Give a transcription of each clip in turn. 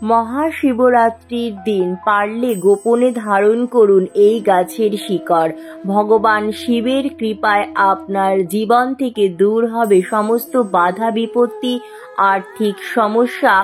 মহাশিবরাত্রির দিন পারলে গোপনে ধারণ করুন এই গাছের শিকড়। ভগবান শিবের কৃপায় আপনার জীবন থেকে দূর হবে সমস্ত বাধা বিপত্তি, আর্থিক সমস্যা,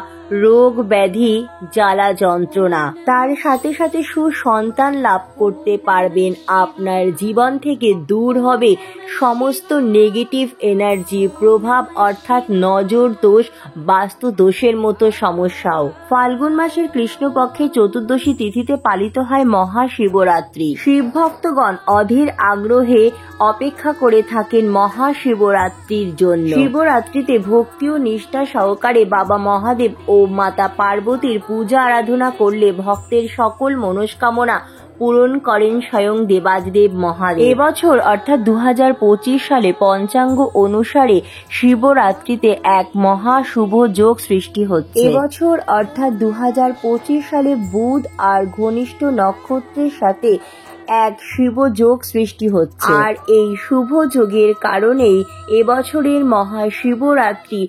রোগ ব্যাধি, জ্বালা যন্ত্রণা। তার সাথে সাথে সুসন্তান লাভ করতে পারবেন। আপনার জীবন থেকে দূর হবে সমস্ত নেগেটিভ এনার্জির প্রভাব, অর্থাৎ নজর দোষ, বাস্তু দোষের মতো সমস্যাও। ফাল্গুন মাসের কৃষ্ণপক্ষে চতুর্দশী তিথিতে পালিত হয় মহাশিবরাত্রি। শিব ভক্তগণ অধীর আগ্রহে অপেক্ষা করে থাকেন মহাশিবরাত্রির জন্য। শিবরাত্রিতে ভক্তি ও নিষ্ঠা সহকারে বাবা মহাদেব ও মাতা পার্বতীর পূজা আরাধনা করলে ভক্তের সকল মনস্কামনা পূরণ করেন স্বয়ং দেবাদিদেব মহাদেব। এবছর অর্থাৎ 2025 সালে পঞ্চাঙ্গ অনুসারে শিবরাত্রিতে এক মহা শুভ যোগ সৃষ্টি হচ্ছে। এবছর অর্থাৎ 2025 সালে বুধ আর ঘনিষ্ঠ নক্ষত্রের সাথে এক শুভ যোগ সৃষ্টি হচ্ছে। আর এই শুভ যোগের কারণেই এবছরের মহাশিবরাত্রি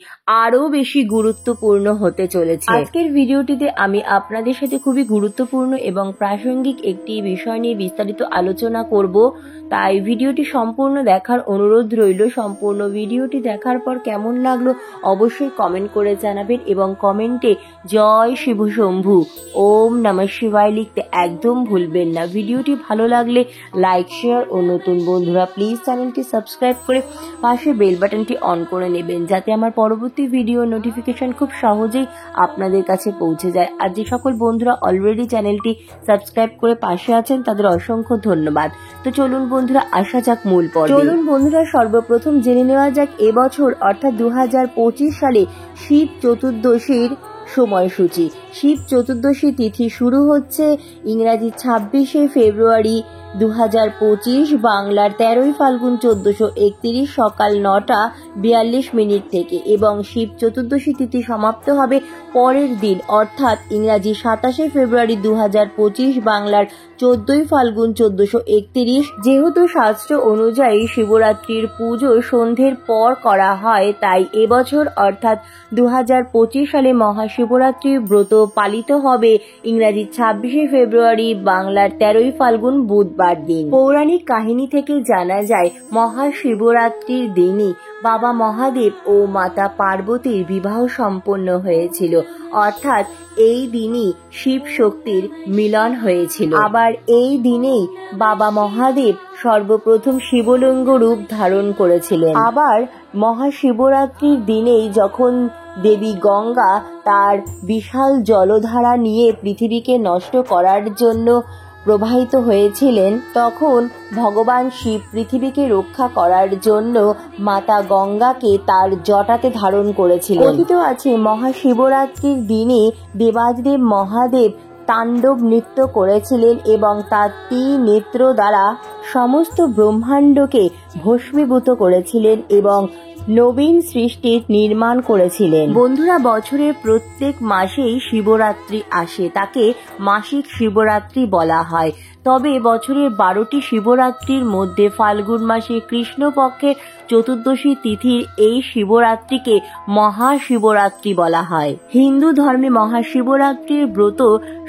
আরো বেশি গুরুত্বপূর্ণ হতে চলেছে। আজকের ভিডিওটিতে আমি আপনাদের সাথে খুবই গুরুত্বপূর্ণ এবং প্রাসঙ্গিক একটি বিষয় নিয়ে বিস্তারিত আলোচনা করব, তাই ভিডিওটি সম্পূর্ণ দেখার অনুরোধ রইল। সম্পূর্ণ ভিডিওটি দেখার পর কেমন লাগলো অবশ্যই কমেন্ট করে জানাবেন এবং কমেন্টে জয় শিব শম্ভু, ওম নমঃ শিবায় লিখতে একদম ভুলবেন না। ভিডিওটি ভালো লাগলে লাইক, শেয়ার ও নতুন বন্ধুরা প্লিজ চ্যানেলটি সাবস্ক্রাইব করে পাশে বেল বাটনটি অন করে নেবেন, যাতে আমার পরবর্তী ভিডিও নোটিফিকেশন খুব সহজেই আপনাদের কাছে পৌঁছে যায়। আর যে সকল বন্ধুরা অলরেডি চ্যানেলটি সাবস্ক্রাইব করে পাশে আছেন তাদের অসংখ্য ধন্যবাদ। তো চলুন বন্ধুরা আসা যাক মূল পর্বে। চলুন বন্ধুরা সর্বপ্রথম জেনে নেওয়া যাক এবছর অর্থাৎ 2025 সালে শিব চতুর্দশীর সময়সূচি। শিব চতুর্দশী তিথি শুরু হচ্ছে ইংরাজি 26শে ফেব্রুয়ারি 2025, বাংলার 13ই ফাল্গুন 1431 সকাল 9:42 থেকে এবং শিব চতুর্দশী তিথি সমাপ্ত হবে পরের দিন অর্থাৎ ইংরাজি 27শে ফেব্রুয়ারি 2025, বাংলার 14ই ফাল্গুন 1431। যেহেতু শাস্ত্র অনুযায়ী শিবরাত্রির পুজো সন্ধ্যের পর করা হয়, তাই এবছর অর্থাৎ 2025 সালে মহাশিবরাত্রির ব্রত পালিত হবে ইংরাজি 26শে ফেব্রুয়ারি, বাংলার 13ই ফাল্গুন বুধবার দিন। পৌরাণিক কাহিনী থেকে জানা যায় মহাশিবরাত্রির দিনই বাবা মহাদেব ও মাতা পার্বতীর বিবাহ সম্পন্ন হয়েছিল, অর্থাৎ এই দিনই শিব শক্তির মিলন হয়েছিল। আবার এই দিনেই বাবা মহাদেব সর্বপ্রথম শিবলিঙ্গ রূপ ধারণ করেছিলেন। আবার মহাশিবরাত্রির দিনেই যখন দেবী গঙ্গা তার বিশাল জলধারা নিয়ে পৃথিবীকে নষ্ট করার জন্য প্রবাহিত হয়েছিলেন, তখন ভগবান শিব পৃথিবীকে রক্ষা করার জন্য মাতা গঙ্গাকে তার জটাতে ধারণ করেছিলেন। কথিত আছে মহাশিবরাত্রির দিনে দেবাদিদেব মহাদেব তাণ্ডব নৃত্য করেছিলেন এবং তার 3 নেত্র দ্বারা সমস্ত ব্রহ্মাণ্ডকে ভস্মীভূত করেছিলেন এবং নবীন সৃষ্টির নির্মাণ করেছিলেন। বন্ধুরা, বছরের প্রত্যেক মাসেই শিবরাত্রি আসে, তাকে মাসিক শিবরাত্রি বলা হয়। তবে বছরের 12টি শিবরাত্রির মধ্যে ফাল্গুন মাসে কৃষ্ণপক্ষের চতুর্দশী তিথির এই শিবরাত্রিকে মহাশিবরাত্রি বলা হয়। হিন্দু ধর্মে মহাশিবরাত্রির ব্রত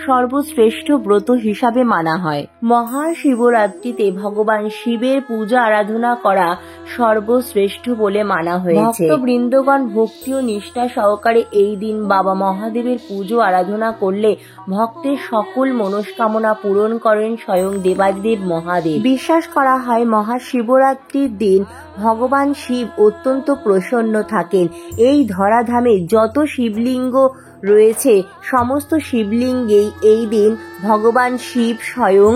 সর্বশ্রেষ্ঠ ব্রত হিসাবে মানা হয়। মহাশিবরাত্রিতে ভগবান শিবের পূজা আরাধনা করা সর্বশ্রেষ্ঠ বলে মানা হয়েছে। ভক্তবৃন্দগণ ভক্তি ও নিষ্ঠা সহকারে এই দিন বাবা মহাদেবের পুজো আরাধনা করলে ভক্তের সকল মনস্কামনা পূরণ করেন স্বয়ং দেবাদিদেব মহাদেব। বিশ্বাস করা হয় মহাশিবরাত্রির দিন ভগবান শিব অত্যন্ত প্রসন্ন থাকেন। এই ধরাধামে যত শিবলিঙ্গ রয়েছে সমস্ত শিবলিঙ্গেই এই দিন ভগবান শিব স্বয়ং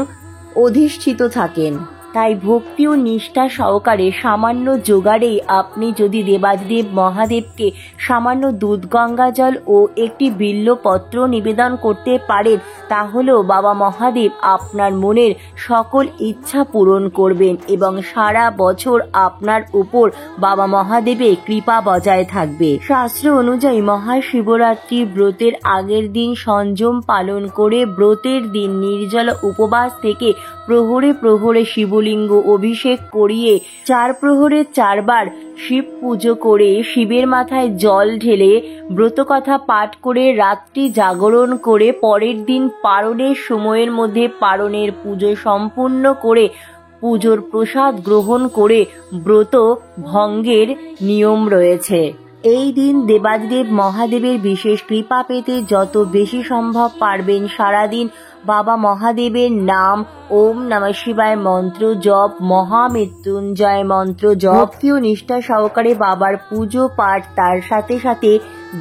অধিষ্ঠিত থাকেন। তাই ভক্তি ও নিষ্ঠা সহকারে সামান্য জোগাড়েই আপনি যদি দেবাদিদেব মহাদেবকে সামান্য দুধ গঙ্গা জল ও একটি বিল্বপত্র নিবেদন করতে পারেন, তাহলেও বাবা মহাদেব আপনার মনের সকল ইচ্ছা পূরণ করবেন এবং সারা বছর আপনার উপর বাবা মহাদেবের কৃপা বজায় থাকবে। শাস্ত্র অনুযায়ী মহাশিবরাত্রি ব্রতের আগের দিন সংযম পালন করে ব্রতের দিন নির্জল উপবাস থেকে প্রহরে প্রহরে শিব শিবলিঙ্গ অভিষেক করিয়ে 4 প্রহরে 4 বার শিব পুজো করে শিবের মাথায় জল ঢেলে ব্রতকথা পাঠ করে রাত্রি জাগরণ করে পরের দিন পারণের সময়ের মধ্যে পারণের পুজো সম্পূর্ণ করে পুজোর প্রসাদ গ্রহণ করে ব্রত ভঙ্গের নিয়ম রয়েছে। এই দিন দেবাদিদেব মহাদেবের বিশেষ কৃপা পেতে যত বেশি সম্ভব পারবেন সারাদিন বাবা মহাদেবের নাম ওম নমঃ শিবায় মন্ত্র জপ, মহামৃত্যুঞ্জয় মন্ত্র জপ, ভক্তি ও নিষ্ঠা সহকারে বাবার পুজো পাঠ, তার সাথে সাথে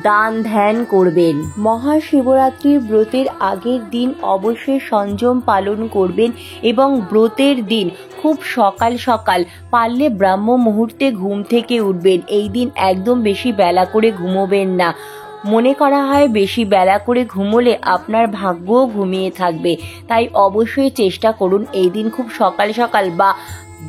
দান ধ্যান করবেন। মহাশিবরাত্রির ব্রতের আগের দিন অবশ্যই সংযম পালন করবেন এবং ব্রতের দিন খুব সকাল সকাল পারলে ব্রাহ্ম মুহূর্তে ঘুম থেকে উঠবেন। এই দিন একদম বেশি বেলা করে ঘুমোবেন না। মনে করা হয় বেশি বেলা করে ঘুমোলে আপনার ভাগ্যও ঘুমিয়ে থাকবে, তাই অবশ্যই চেষ্টা করুন এই দিন খুব সকাল সকাল বা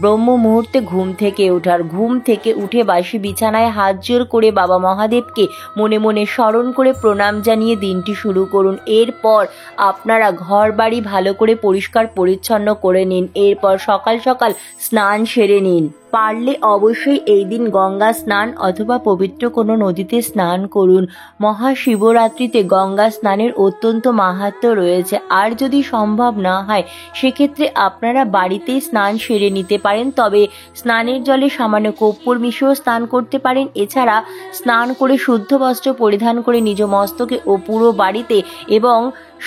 ব্রহ্ম মুহূর্তে ঘুম থেকে ওঠার। ঘুম থেকে উঠে বাসি বিছানায় হাত জোড় করে বাবা মহাদেবকে মনে মনে স্মরণ করে প্রণাম জানিয়ে দিনটি শুরু করুন। এরপর আপনারা ঘর বাড়ি ভালো করে পরিষ্কার পরিচ্ছন্ন করে নিন। এরপর সকাল সকাল স্নান সেরে নিন। পারলে অবশ্যই এই দিন গঙ্গা স্নান অথবা পবিত্র কোনো নদীতে স্নান করুন। মহাশিবরাত্রিতে গঙ্গা স্নানের অত্যন্ত মাহাত্ম্য রয়েছে। আর যদি সম্ভব না হয় সেক্ষেত্রে আপনারা বাড়িতেই স্নান সেরে নিতে পারেন, তবে স্নানের জলে সামান্য কর্পূর মিশিয়েও স্নান করতে পারেন। এছাড়া স্নান করে শুদ্ধ বস্ত্র পরিধান করে নিজ মস্তকে ও পুরো বাড়িতে এবং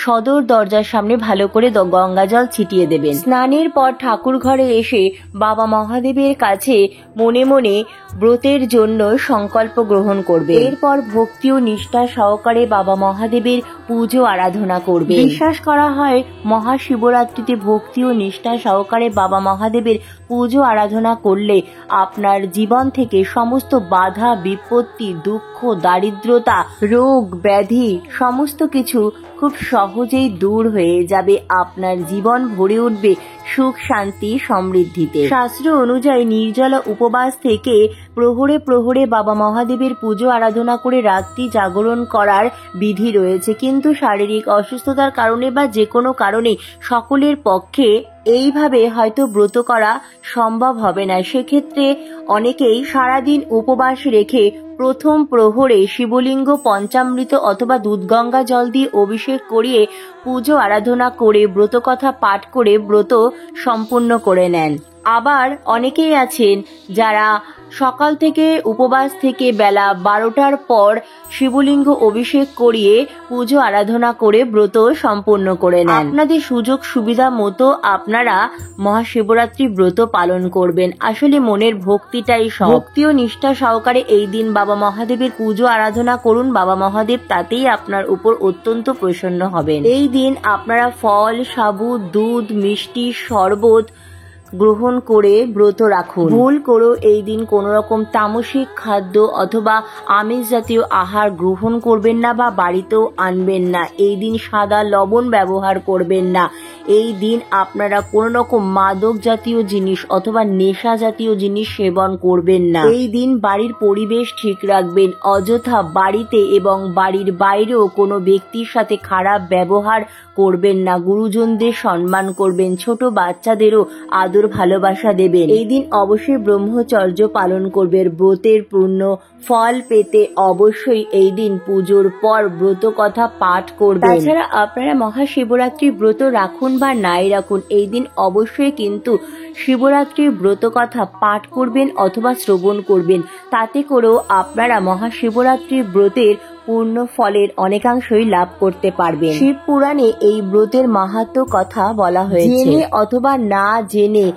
সদর দরজার সামনে ভালো করে গঙ্গা জল ছিটিয়ে দেবেন। স্নানের পর ঠাকুর ঘরে এসে বাবা মহাদেবের কাছে মনে মনে ব্রতের জন্য সংকল্প গ্রহণ করবে। এরপর ভক্তি ও নিষ্ঠা সহকারে বাবা মহাদেবের পুজো আরাধনা করবে। বিশ্বাস করা হয় মহাশিবরাত্রিতে ভক্তি ও নিষ্ঠা সহকারে বাবা মহাদেবের পুজো আরাধনা করলে আপনার জীবন থেকে সমস্ত বাধা বিপত্তি, দুঃখ, দারিদ্রতা, রোগ ব্যাধি সমস্ত কিছু খুব সহজেই দূর হয়ে যাবে। আপনার জীবন ভরে উঠবে সুখ শান্তি সমৃদ্ধিতে। শাস্ত্র অনুযায়ী নির্জলা উপবাস থেকে প্রহরে প্রহরে বাবা মহাদেবের পুজো আরাধনা করে রাত্রি জাগরণ করার বিধি রয়েছে, কিন্তু শারীরিক অসুস্থতার কারণে বা যে কোনো কারণে সকলের পক্ষে এইভাবে হয়তো ব্রত করা সম্ভব হবে না। সেক্ষেত্রে অনেকেই সারাদিন উপবাস রেখে প্রথম প্রহরে শিবলিঙ্গ পঞ্চামৃত অথবা দুধগঙ্গা জল দিয়ে অভিষেক করিয়ে পুজো আরাধনা করে ব্রতকথা পাঠ করে ব্রত সম্পূর্ণ করে নেন। আবার অনেকেই আছেন যারা সকাল থেকে উপবাস থেকে বেলা 12টার পর শিবলিঙ্গ অভিষেক করিয়ে পুজো আরাধনা করে ব্রত সম্পূর্ণ করে নেন। আপনাদের সুযোগ সুবিধা মতো আপনারা মহাশিবরাত্রি ব্রত পালন করবেন। আসলে মনের ভক্তিটাই সব। ভক্তি ও নিষ্ঠা সহকারে এই দিন বাবা মহাদেবের পুজো আরাধনা করুন। বাবা মহাদেব তাতেই আপনার উপর অত্যন্ত প্রসন্ন হবেন। এই দিন আপনারা ফল, সাবু, দুধ, মিষ্টি, শরবত গ্রহণ করে ব্রত রাখুন। ভুল করেও এই দিন কোনো রকম তামসিক খাদ্য অথবা আমিষ জাতীয় আহার গ্রহণ করবেন না বা বাড়িতেও আনবেন না। এই দিন সাদা লবণ ব্যবহার করবেন না। এই দিন আপনারা কোনো রকম মাদক জাতীয় জিনিস অথবা নেশা জাতীয় জিনিস সেবন করবেন না। এই দিন বাড়ির পরিবেশ ঠিক রাখবেন। অযথা বাড়িতে এবং বাড়ির বাইরেও কোনো ব্যক্তির সাথে খারাপ ব্যবহার করবেন না। গুরুজনদের সম্মান করবেন। ছোট বাচ্চাদেরও আদর ভালোবাসা দেবেন। এই দিন অবশ্যই ব্রহ্মচর্য পালন করবেন। ব্রতের পূর্ণ ফল পেতে অবশ্যই এই দিন পুজোর পর ব্রত কথা পাঠ করবেন। তাছাড়া আপনারা মহাশিবরাত্রি ব্রত রাখুন বা নাই রাখুন, এই দিন অবশ্যই কিন্তু শিবরাত্রির ব্রত কথা পাঠ করবেন অথবা শ্রবণ করবেন। তাতে করেও আপনারা মহাশিবরাত্রির ব্রতের পূর্ণ ফলের অনেকাংশই লাভ করতে পারবেন। শিব পুরাণে এই ব্রতের মাহাত্ম্য কথা বলা হয়েছে। জেনে অথবা না জেনে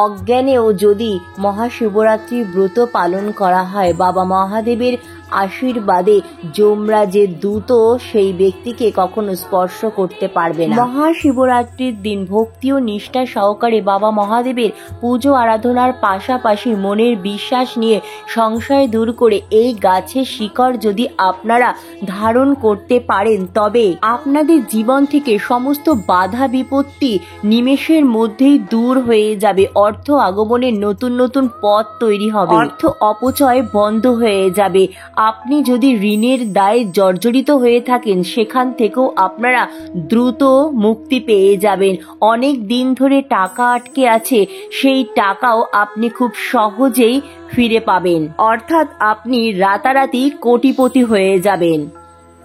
অজ্ঞানেও যদি মহাশিবরাত্রির ব্রত পালন করা হয়, বাবা মহাদেবের আশীর্বাদে যমরাজের দূত সেই ব্যক্তিকে কখনো স্পর্শ করতে পারবে না। মহাশিবরাত্রির দিন ভক্তি ও নিষ্ঠা সহকারে বাবা মহাদেবের পুজো আরাধনার পাশাপাশি মনের বিশ্বাস নিয়ে সংশয় দূর করে এই গাছের শিকড় যদি আপনারা ধারণ করতে পারেন, তবে আপনাদের জীবন থেকে সমস্ত বাধা বিপত্তি নিমেষের মধ্যেই দূর হয়ে যাবে। অর্থ আগমনের নতুন নতুন পথ তৈরি হবে। অর্থ অপচয় বন্ধ হয়ে যাবে। আপনি যদি ঋণের দায়ে জর্জরিত হয়ে থাকেন, সেখান থেকেও আপনারা দ্রুত মুক্তি পেয়ে যাবেন। অনেক দিন ধরে টাকা আটকে আছে, সেই টাকাও আপনি খুব সহজেই ফিরে পাবেন। অর্থাৎ আপনি রাতারাতি কোটিপতি হয়ে যাবেন,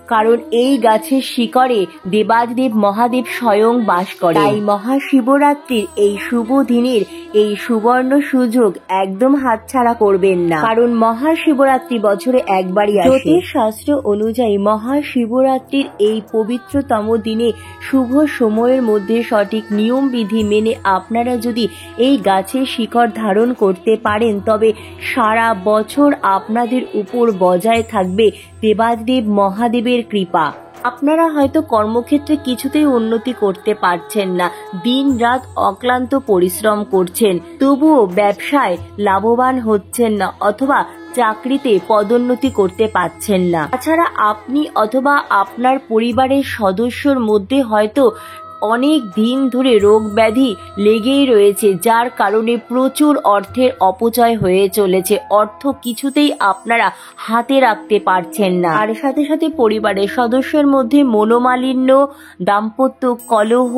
কারণ এই গাছের শিকড়ে দেবাদিদেব মহাদেব স্বয়ং বাস করে। তাই মহাশিবরাত্রির এই শুভ দিনের এই সুবর্ণ সুযোগ একদম হাতছাড়া করবেন না, কারণ মহাশিবরাত্রি বছরে একবারই আসে। জ্যোতিষ শাস্ত্র অনুযায়ী মহাশিবরাত্রির এই পবিত্রতম দিনে শুভ সময়ের মধ্যে সঠিক নিয়ম বিধি মেনে আপনারা যদি এই গাছের শিকড় ধারণ করতে পারেন, তবে সারা বছর আপনাদের উপর বজায় থাকবে দেবাদিদেব মহাদেবের কৃপা। আপনারা হয়তো কর্মক্ষেত্রে কিছুতেই উন্নতি করতে পারছেন না, দিন রাত অক্লান্ত পরিশ্রম করছেন, তবুও ব্যবসায় লাভবান হচ্ছেন না, অথবা চাকরিতে পদোন্নতি করতে পারছেন না। তাছাড়া আপনি অথবা আপনার পরিবারের সদস্যর মধ্যে হয়তো অনেক দিন ধরে রোগ ব্যাধি লেগেই রয়েছে, যার কারণে প্রচুর অর্থের অপচয় হয়ে চলেছে। অর্থ কিছুতেই আপনারা হাতে রাখতে পারছেন না। আর সাথে সাথে পরিবারের সদস্যের মধ্যে মনোমালিন্য, দাম্পত্য কলহ,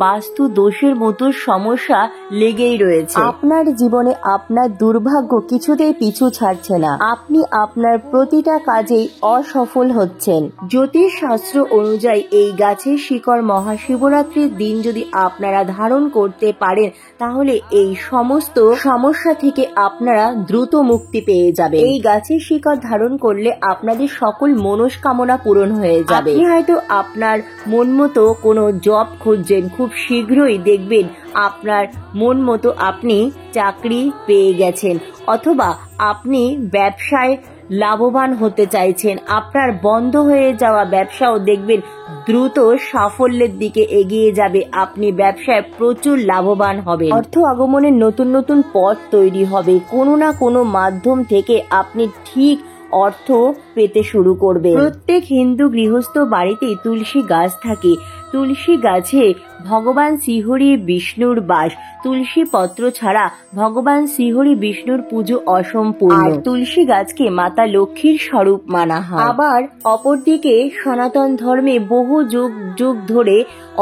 বাস্তু দোষের মতো সমস্যা লেগেই রয়েছে। আপনার জীবনে আপনার দুর্ভাগ্য কিছুতেই পিছু ছাড়ছে না, আপনি আপনার প্রতিটা কাজেই অসফল হচ্ছেন। জ্যোতিষ শাস্ত্র অনুযায়ী এই গাছের শিকড় মহাশিবরাত্রির দিন যদি আপনারা ধারণ করতে পারেন, তাহলে এই সমস্ত সমস্যা থেকে আপনারা দ্রুত মুক্তি পেয়ে যাবে। এই গাছের শিকড় ধারণ করলে আপনাদের সকল মনস্কামনা পূরণ হয়ে যাবে। আপনি হয়তো আপনার মন মতো কোনো জব খুঁজছেন, খুব শীঘ্রই দেখবেন আপনার মন মতো আপনি চাকরি পেয়ে গেছেন, অথবা আপনি ব্যবসায় লাভবান হতে চাইছেন, আপনার বন্ধ হয়ে যাওয়া ব্যবসাও দেখবেন দ্রুত সাফল্যের দিকে এগিয়ে যাবে, আপনি ব্যবসায় প্রচুর লাভবান হবেন। অর্থ আগমনের নতুন নতুন পথ তৈরি হবে, কোনো না কোনো মাধ্যম থেকে আপনি ঠিক অর্থ পেতে শুরু করবে। প্রত্যেক হিন্দু গৃহস্থ বাড়িতেই তুলসী গাছ থাকে। তুলসী গাছে ভগবান শ্রীহরি বিষ্ণুর বাস। তুলসী পত্র ছাড়া ভগবান শ্রীহরি বিষ্ণুর পুজো অসম্পূর্ণ। আর তুলসী গাছকে মাতা লক্ষ্মীর স্বরূপ মানা হয়। আবার অপরদিকে সনাতন ধর্মে বহু যুগ যুগ ধরে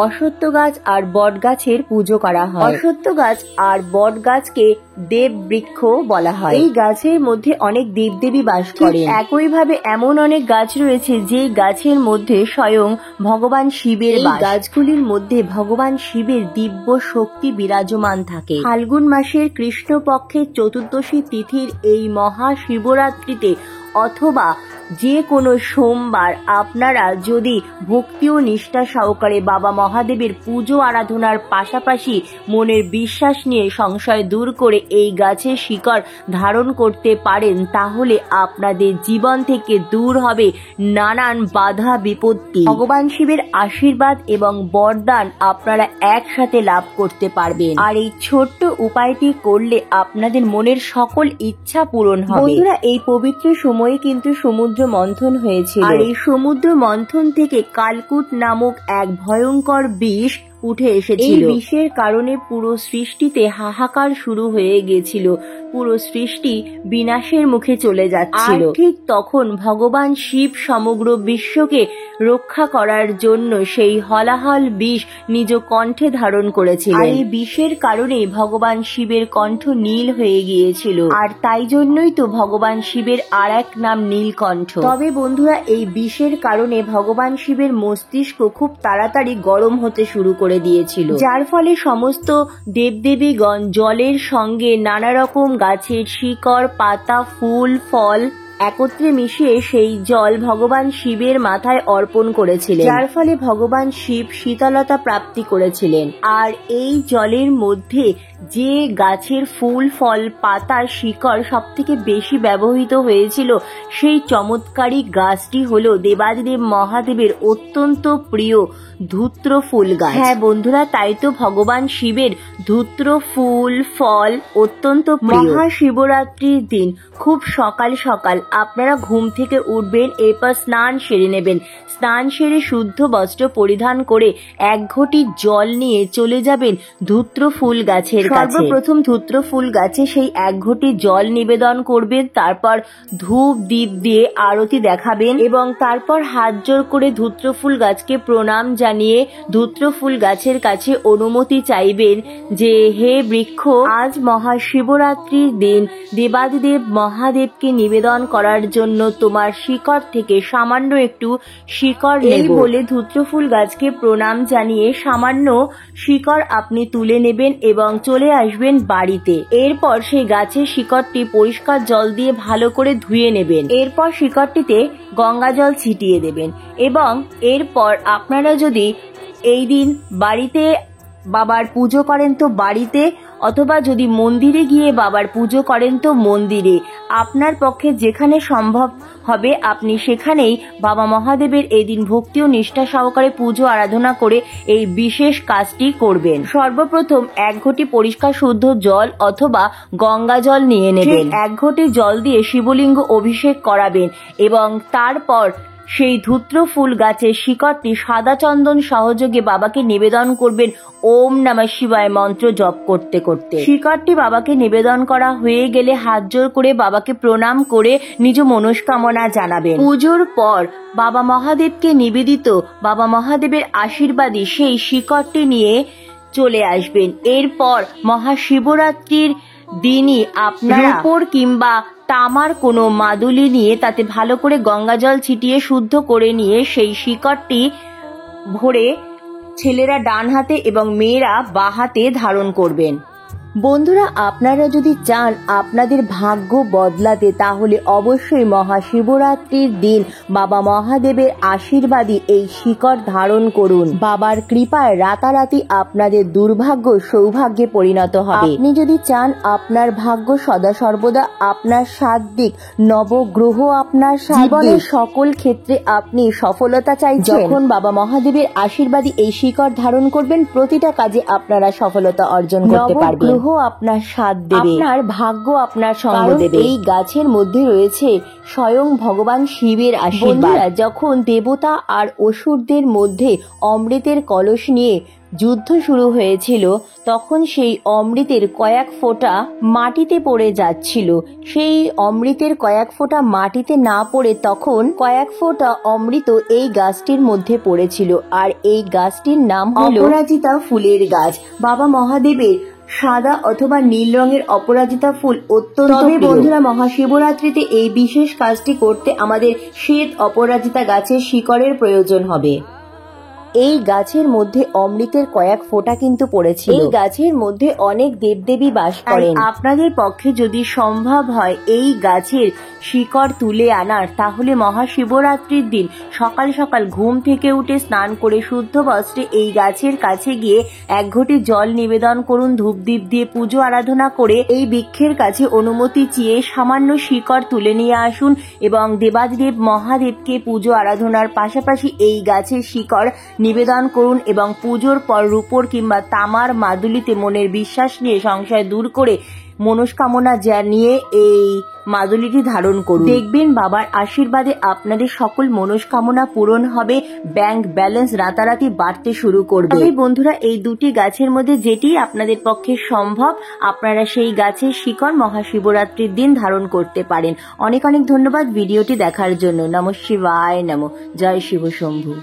অশ্বত্থ গাছ আর বট গাছের পুজো করা হয়। অশ্বত্থ গাছ আর বট গাছকে দেব বৃক্ষ বলা হয়। এই গাছের মধ্যে অনেক দেবদেবী বাস করেন। একইভাবে এমন অনেক গাছ রয়েছে যে গাছের মধ্যে স্বয়ং ভগবান শিবের বাস। গাছগুলির মধ্যে ভগবান শিবের দিব্য শক্তি বিরাজমান থাকে। ফাল্গুন মাসের কৃষ্ণপক্ষের চতুর্দশী তিথির এই মহাশিবরাত্রিতে অথবা যে কোনো সোমবার আপনারা যদি ভক্তি ও নিষ্ঠা সহকারে বাবা মহাদেবের পুজো আরাধনার পাশাপাশি মনের বিশ্বাস নিয়ে সংশয় দূর করে এই গাছের শিকড় ধারণ করতে পারেন, তাহলে আপনাদের জীবন থেকে দূর হবে নানান বাধা বিপত্তি। ভগবান শিবের আশীর্বাদ এবং বরদান আপনারা একসাথে লাভ করতে পারবেন। আর এই ছোট্ট উপায়টি করলে আপনাদের মনের সকল ইচ্ছা পূরণ হবে। বন্ধুরা, এই পবিত্র সময়ে কিন্তু সমুদ্র মন্থন হয়েছিল, আর এই সমুদ্র মন্থন থেকে কালকূট নামক এক ভয়ঙ্কর বিষ উঠে এসেছিল। এই বিষের কারণে পুরো সৃষ্টিতে হাহাকার শুরু হয়ে গিয়েছিল, পুরো সৃষ্টি বিনাশের মুখে চলে যাচ্ছিল। আর ঠিক তখন ভগবান শিব সমগ্র বিশ্বকে রক্ষা করার জন্য সেই হলাহল বিষ নিজ কণ্ঠে ধারণ করেছিল। আর এই বিষের কারণে ভগবান শিবের কণ্ঠ নীল হয়ে গিয়েছিল, আর তাই জন্যই তো ভগবান শিবের আর এক নাম নীলকণ্ঠ। তবে বন্ধুরা, এই বিষের কারণে ভগবান শিবের মস্তিষ্ক খুব তাড়াতাড়ি গরম হতে শুরু করে দিয়েছিল, যার ফলে সমস্ত দেবদেবীগণ জলের সঙ্গে নানা রকম গাছের শিকড়, পাতা, ফুল, ফল একত্রে মিশিয়ে সেই জল ভগবান শিবের মাথায় অর্পণ করেছিলেন, যার ফলে ভগবান শিব শীতলতা প্রাপ্তি করেছিলেন। আর এই জলের মধ্যে যে গাছের ফুল, ফল, পাতা, শিকড় সব থেকে বেশি ব্যবহৃত হয়েছিল, সেই চমৎকারী গাছটি হলো দেবাদিদেব মহাদেবের অত্যন্ত প্রিয় ধূত্র ফুল গাছ। হ্যাঁ বন্ধুরা, তাই তো ভগবান শিবের ধূত্র ফুল, ফল অত্যন্ত প্রিয়। মহাশিবরাত্রির দিন খুব সকাল সকাল আপনারা ঘুম থেকে উঠবেন, এরপর স্নান সেরে নেবেন। স্নান সেরে শুদ্ধ বস্ত্র পরিধান করে 1 ঘটি জল নিয়ে চলে যাবেন ধূত্র ফুল গাছের কাছে। সর্বপ্রথম ধূত্র ফুল গাছে সেই 1 ঘটি জল নিবেদন করবেন, তারপর ধূপ দীপ দিয়ে আরতি দেখাবেন এবং তারপর হাত জোড় করে ধূত্র ফুল গাছকে প্রণাম জানিয়ে ধূত্র ফুল গাছের কাছে অনুমতি চাইবেন যে হে বৃক্ষ, আজ মহাশিবরাত্রির দিন দেবাদিদেব মহাদেবকে নিবেদন করার জন্য তোমার শিকড় থেকে সামান্য একটু শিকড় নেব। এই বলে ধূত্র ফুল গাছকে প্রণাম জানিয়ে সামান্য শিকড় আপনি তুলে নেবেন এবং চলে আসবেন বাড়িতে। এরপর সেই গাছের শিকড়টি পরিষ্কার জল দিয়ে ভালো করে ধুয়ে নেবেন। এরপর শিকড়টিতে গঙ্গা জল ছিটিয়ে দেবেন এবং এরপর আপনারা যদি এই দিন বাড়িতে বাবার পুজো করেন তো বাড়িতে, অথবা যদি মন্দিরে গিয়ে বাবার পুজো করেন তো মন্দিরে, আপনার পক্ষে যেখানে সম্ভব হবে আপনি সেখানেই বাবা মহাদেবের এই দিন ভক্তি ও নিষ্ঠা সহকারে পুজো আরাধনা করে এই বিশেষ কাজটি করবেন। সর্বপ্রথম 1 ঘটি পরিষ্কার শুদ্ধ জল অথবা গঙ্গা জল নিয়ে নেবেন। 1 ঘটি জল দিয়ে শিবলিঙ্গ অভিষেক করাবেন এবং তারপর সেই ধূত্র ফুল গাছের শিকড়টি সাদা চন্দন সহযোগে বাবাকে নিবেদন করবেন ওম নমঃ শিবায় মন্ত্র জপ করতে করতে। শিকড়টি বাবাকে নিবেদন করা হয়ে গেলে হাত জোড় করে বাবাকে প্রণাম করে নিজ মনস্কামনা জানাবেন। পুজোর পর বাবা মহাদেবকে নিবেদিত বাবা মহাদেবের আশীর্বাদী সেই শিকড়টি নিয়ে চলে আসবেন। এরপর মহাশিবরাত্রির দিনই আপনারা রূপোর কিংবা তামার কোনো মাদুলি নিয়ে তাতে ভালো করে গঙ্গা জল ছিটিয়ে শুদ্ধ করে নিয়ে সেই শিকড়টি ভরে ছেলেরা ডান হাতে এবং মেয়েরা বাঁ হাতে ধারণ করবেন। বন্ধুরা, আপনারা যদি চান আপনাদের ভাগ্য বদলাতে তাহলে অবশ্যই মহাশিবরাত্রির দিন বাবা মহাদেবের আশীর্বাদী এই শিকড় ধারণ করুন। বাবার কৃপায় রাতারাতি আপনাদের দুর্ভাগ্য সৌভাগ্যে পরিণত হবে। আপনি যদি চান আপনার ভাগ্য সদা সর্বদা আপনার সাথ দিক, নবগ্রহ আপনার জীবনের সকল ক্ষেত্রে আপনি সফলতা চাইছেন, যখন বাবা মহাদেবের আশীর্বাদী এই শিকড় ধারণ করবেন প্রতিটা কাজে আপনারা সফলতা অর্জন করতে পারবেন। আপনার সাথ দেবে, আপনার ভাগ্য আপনার সঙ্গ দেবে। এই গাছের মধ্যে রয়েছে স্বয়ং ভগবান শিবের আশীর্বাদ। যখন দেবতা আর অসুরদের মধ্যে অমৃতের কলস নিয়ে যুদ্ধ শুরু হয়েছিল তখন সেই অমৃতের কয়েক ফোঁটা মাটিতে পড়ে যাচ্ছিল। সেই অমৃতের কয়েক ফোঁটা মাটিতে না পড়ে তখন কয়েক ফোঁটা অমৃত এই গাছটির মধ্যে পড়েছিল, আর এই গাছটির নাম হলো অপরাজিতা ফুলের গাছ। বাবা মহাদেবের সাদা অথবা নীল রঙের অপরাজিতা ফুল অত্যন্ত প্রিয়। বন্ধুরা, মহাশিবরাত্রিতে এই বিশেষ কাজটি করতে আমাদের শ্বেত অপরাজিতা গাছের শিকড়ের প্রয়োজন হবে। এই গাছের মধ্যে অমৃতের কয়েক ফোঁটা কিন্তু পড়েছিল। এই গাছের মধ্যে অনেক দেবদেবী বাস করেন। আপনাদের পক্ষে যদি সম্ভব হয় এই গাছের শিকড় তুলে আনার, তাহলে মহাশিবরাত্রির দিন সকাল সকাল ঘুম থেকে উঠে স্নান করে শুদ্ধ বস্ত্রে এই গাছের কাছে গিয়ে 1 ঘটি জল নিবেদন করুন। ধূপদীপ দিয়ে পুজো আরাধনা করে এই বৃক্ষের কাছে অনুমতি চেয়ে সামান্য শিকড় তুলে নিয়ে আসুন এবং দেবাদিদেব মহাদেবকে পুজো আরাধনার পাশাপাশি এই গাছের শিকড় নিবেদন করুন এবং পুজোর পর রূপোর কিংবা তামার মাদুলিতে মনের বিশ্বাস নিয়ে সংশয় দূর করে মনস্কামনা জানিয়ে এই মাদুলিটি ধারণ করুন। দেখবেন বাবার আশীর্বাদে আপনাদের সকল মনস্কামনা পূরণ হবে, ব্যাংক ব্যালেন্স রাতারাতি বাড়তে শুরু করবে। বন্ধুরা, এই দুটি গাছের মধ্যে যেটি আপনাদের পক্ষে সম্ভব আপনারা সেই গাছের শিকড় মহাশিবরাত্রির দিন ধারণ করতে পারেন। অনেক অনেক ধন্যবাদ ভিডিওটি দেখার জন্য। নমঃ শিবায় নমঃ। জয় শিব শম্ভু।